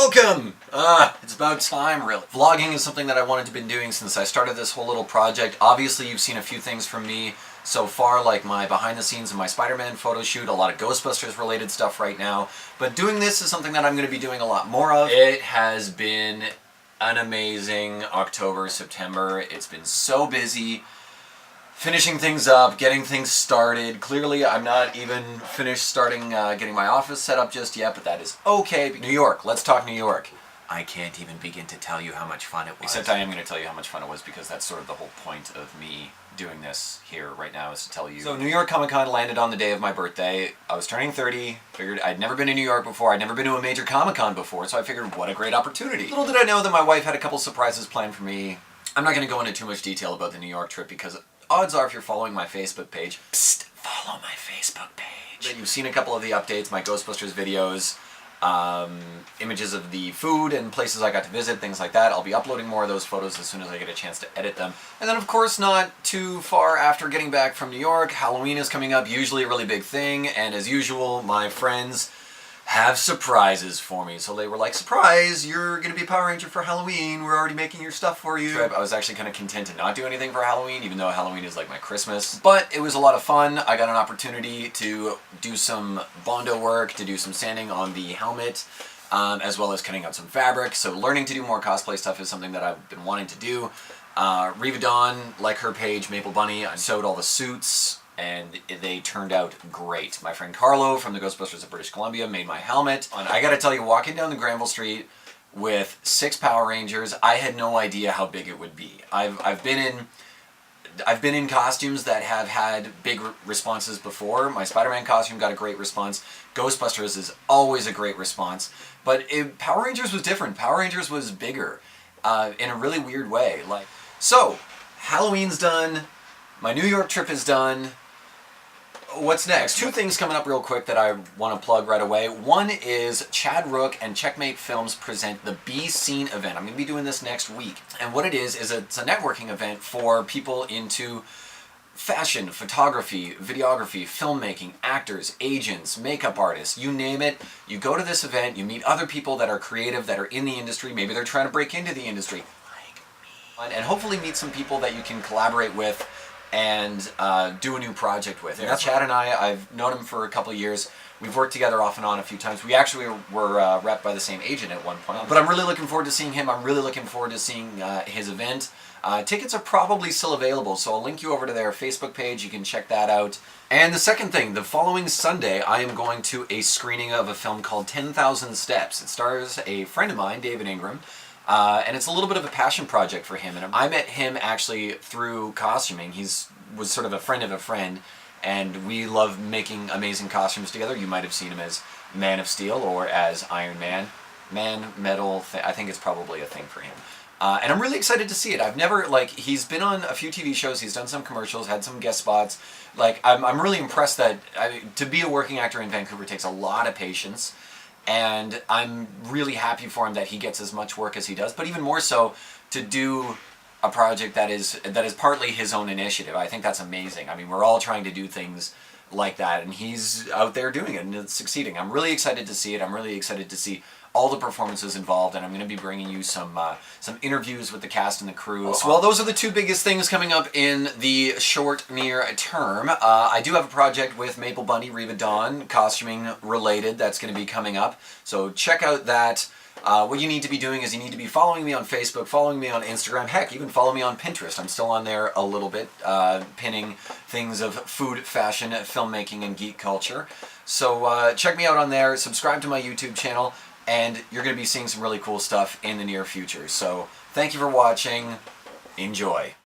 Welcome! It's about time, really. Vlogging is something that I wanted to be doing since I started this whole little project. Obviously, you've seen a few things from me so far, like my behind the scenes of my Spider-Man photo shoot, a lot of Ghostbusters related stuff right now. But doing this is something that I'm going to be doing a lot more of. It has been an amazing October, September. It's been so busy. Finishing things up, getting things started. Clearly, I'm not even finished starting getting my office set up just yet, but that is okay. New York, let's talk New York. I can't even begin to tell you how much fun it was. Except I am going to tell you how much fun it was because that's sort of the whole point of me doing this here right now is to tell you. So New York Comic Con landed on the day of my birthday. I was turning 30, figured I'd never been to New York before, I'd never been to a major Comic Con before, so I figured what a great opportunity. Little did I know that my wife had a couple surprises planned for me. I'm not going to go into too much detail about the New York trip because odds are if you're following my Facebook page, follow my Facebook page. You've seen a couple of the updates, my Ghostbusters videos, images of the food and places I got to visit, things like that. I'll be uploading more of those photos as soon as I get a chance to edit them. And then of course, not too far after getting back from New York, Halloween is coming up, usually a really big thing, and as usual, my friends have surprises for me. So they were like, surprise, you're going to be a Power Ranger for Halloween, we're already making your stuff for you. I was actually kind of content to not do anything for Halloween, even though Halloween is like my Christmas. But it was a lot of fun. I got an opportunity to do some Bondo work, to do some sanding on the helmet, as well as cutting out some fabric. So learning to do more cosplay stuff is something that I've been wanting to do. Riva Dawn, like her page, Maple Bunny, I sewed all the suits, and they turned out great. My friend Carlo from the Ghostbusters of British Columbia made my helmet. And I gotta tell you, walking down the Granville Street with 6 Power Rangers, I had no idea how big it would be. I've been in costumes that have had big responses before. My Spider-Man costume got a great response. Ghostbusters is always a great response. But Power Rangers was different. Power Rangers was bigger in a really weird way. So, Halloween's done. My New York trip is done. What's next? 2 things coming up real quick that I want to plug right away. One is Chad Rook and Checkmate Films present the Be Seen event. I'm going to be doing this next week. And what it is it's a networking event for people into fashion, photography, videography, filmmaking, actors, agents, makeup artists, you name it. You go to this event, you meet other people that are creative, that are in the industry. Maybe they're trying to break into the industry, like me. And hopefully meet some people that you can collaborate with and do a new project with. And Chad and I've known him for a couple of years. We've worked together off and on a few times. We actually were repped by the same agent at one point. But I'm really looking forward to seeing him. I'm really looking forward to seeing his event. Tickets are probably still available, so I'll link you over to their Facebook page. You can check that out. And the second thing, the following Sunday, I am going to a screening of a film called 10,000 Steps. It stars a friend of mine, David Ingram. And it's a little bit of a passion project for him. And I met him actually through costuming. He was sort of a friend of a friend, and we love making amazing costumes together. You might have seen him as Man of Steel or as Iron Man. Metal, I think it's probably a thing for him. And I'm really excited to see it. I've never, he's been on a few TV shows, he's done some commercials, had some guest spots. I'm really impressed that, to be a working actor in Vancouver takes a lot of patience. And I'm really happy for him that he gets as much work as he does, but even more so to do a project that is partly his own initiative. I think that's amazing. I mean, we're all trying to do things like that, and he's out there doing it, and it's succeeding. I'm really excited to see it. I'm really excited to see all the performances involved, and I'm going to be bringing you some interviews with the cast and the crew. So, well, those are the 2 biggest things coming up in the short, near term. I do have a project with Maple Bunny, Riva Dawn, costuming related, that's going to be coming up. So check out that. What you need to be doing is you need to be following me on Facebook, following me on Instagram, heck, even follow me on Pinterest. I'm still on there a little bit, pinning things of food, fashion, filmmaking, and geek culture. So check me out on there, subscribe to my YouTube channel, and you're going to be seeing some really cool stuff in the near future. So thank you for watching. Enjoy.